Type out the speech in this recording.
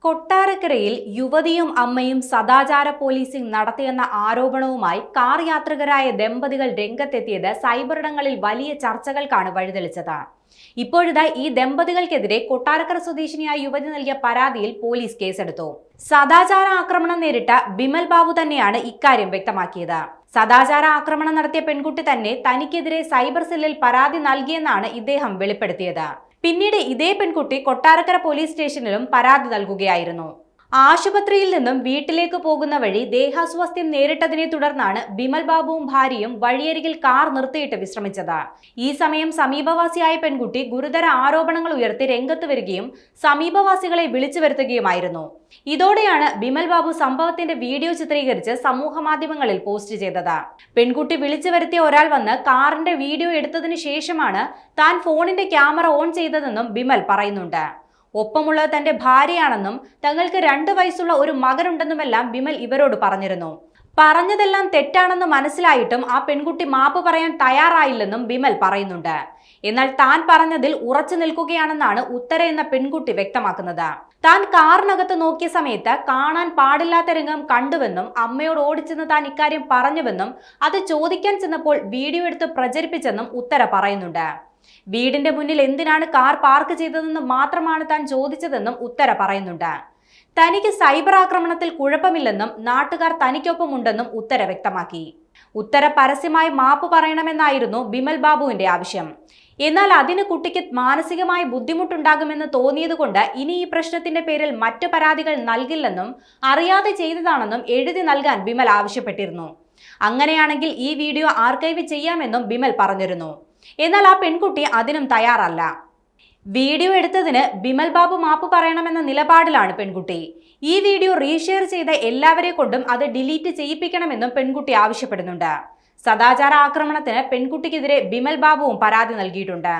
കൊട്ടാരക്കരയിൽ യുവതിയും അമ്മയും സദാചാര പോലീസിംഗ് നടത്തിയെന്ന ആരോപണവുമായി കാർ യാത്രികരായ ദമ്പതികൾ രംഗത്തെത്തിയത് സൈബറിടങ്ങളിൽ വലിയ ചർച്ചകൾക്കാണ് വഴിതെളിച്ചത്. ഇപ്പോഴിതാ ഈ ദമ്പതികൾക്കെതിരെ കൊട്ടാരക്കര സ്വദേശിനിയായ യുവതി നൽകിയ പരാതിയിൽ പോലീസ് കേസെടുത്തു. സദാചാര ആക്രമണം നേരിട്ട ബിമൽ ബാബു തന്നെയാണ് ഇക്കാര്യം വ്യക്തമാക്കിയത്. സദാചാര ആക്രമണം നടത്തിയ പെൺകുട്ടി തന്നെ തനിക്കെതിരെ സൈബർ സെല്ലിൽ പരാതി നൽകിയെന്നാണ് ഇദ്ദേഹം വെളിപ്പെടുത്തിയത്. പിന്നീട് ഇതേ പെൺകുട്ടി കൊട്ടാരക്കര പോലീസ് സ്റ്റേഷനിലും പരാതി നൽകുകയായിരുന്നു. ആശുപത്രിയിൽ നിന്നും വീട്ടിലേക്ക് പോകുന്ന വഴി ദേഹാസ്വാസ്ഥ്യം നേരിട്ടതിനെ തുടർന്നാണ് ബിമൽ ബാബുവും ഭാര്യയും വഴിയരികിൽ കാർ നിർത്തിയിട്ട് വിശ്രമിച്ചത്. ഈ സമയം സമീപവാസിയായ പെൺകുട്ടി ഗുരുതര ആരോപണങ്ങൾ ഉയർത്തി രംഗത്ത് വരികയും സമീപവാസികളെ വിളിച്ചു വരുത്തുകയുമായിരുന്നു. ഇതോടെയാണ് ബിമൽ ബാബു സംഭവത്തിന്റെ വീഡിയോ ചിത്രീകരിച്ച് സമൂഹ മാധ്യമങ്ങളിൽ പോസ്റ്റ് ചെയ്തത്. പെൺകുട്ടി വിളിച്ചു വരുത്തിയ ഒരാൾ വന്ന് കാറിന്റെ വീഡിയോ എടുത്തതിനു ശേഷമാണ് താൻ ഫോണിന്റെ ക്യാമറ ഓൺ ചെയ്തതെന്നും ബിമൽ പറയുന്നുണ്ട്. ഒപ്പമുള്ളത് തന്റെ ഭാര്യയാണെന്നും തങ്ങൾക്ക് 2 വയസ്സുള്ള ഒരു മകനുണ്ടെന്നുമെല്ലാം ബിമൽ ഇവരോട് പറഞ്ഞിരുന്നു. പറഞ്ഞതെല്ലാം തെറ്റാണെന്ന് മനസ്സിലായിട്ടും ആ പെൺകുട്ടി മാപ്പ് പറയാൻ തയ്യാറായില്ലെന്നും ബിമൽ പറയുന്നുണ്ട്. എന്നാൽ താൻ പറഞ്ഞതിൽ ഉറച്ചു നിൽക്കുകയാണെന്നാണ് ഉത്തര എന്ന പെൺകുട്ടി വ്യക്തമാക്കുന്നത്. താൻ കാറിനകത്ത് നോക്കിയ സമയത്ത് കാണാൻ പാടില്ലാത്ത രംഗം കണ്ടുവെന്നും അമ്മയോട് ഓടിച്ചെന്ന് താൻ ഇക്കാര്യം പറഞ്ഞുവെന്നും അത് ചോദിക്കാൻ ചെന്നപ്പോൾ വീഡിയോ എടുത്ത് പ്രചരിപ്പിച്ചെന്നും ഉത്തര പറയുന്നുണ്ട്. വീടിന്റെ മുന്നിൽ എന്തിനാണ് കാർ പാർക്ക് ചെയ്തതെന്ന് മാത്രമാണ് താൻ ചോദിച്ചതെന്നും ഉത്തര പറയുന്നുണ്ട്. തനിക്ക് സൈബർ ആക്രമണത്തിൽ കുഴപ്പമില്ലെന്നും നാട്ടുകാർ തനിക്കൊപ്പമുണ്ടെന്നും ഉത്തര വ്യക്തമാക്കി. ഉത്തര പരസ്യമായി മാപ്പ് പറയണമെന്നായിരുന്നു ബിമൽ ബാബുവിന്റെ ആവശ്യം. എന്നാൽ അതിന് കുട്ടിക്ക് മാനസികമായ ബുദ്ധിമുട്ടുണ്ടാകുമെന്ന് തോന്നിയതുകൊണ്ട് ഇനി ഈ പ്രശ്നത്തിന്റെ പേരിൽ മറ്റു പരാതികൾ നൽകില്ലെന്നും അറിയാതെ ചെയ്തതാണെന്നും എഴുതി നൽകാൻ ബിമൽ ആവശ്യപ്പെട്ടിരുന്നു. അങ്ങനെയാണെങ്കിൽ ഈ വീഡിയോ ആർക്കൈവ് ചെയ്യാമെന്നും ബിമൽ പറഞ്ഞിരുന്നു. എന്നാൽ ആ പെൺകുട്ടി അതിനും തയ്യാറല്ല. വീഡിയോ എടുത്തതിന് ബിമൽ ബാബു മാപ്പ് പറയണമെന്ന നിലപാടിലാണ് പെൺകുട്ടി. ഈ വീഡിയോ റീഷെയർ ചെയ്ത എല്ലാവരെ കൊണ്ടും അത് ഡിലീറ്റ് ചെയ്യിപ്പിക്കണമെന്നും പെൺകുട്ടി ആവശ്യപ്പെടുന്നുണ്ട്. സദാചാര ആക്രമണത്തിന് പെൺകുട്ടിക്കെതിരെ ബിമൽ ബാബുവും പരാതി നൽകിയിട്ടുണ്ട്.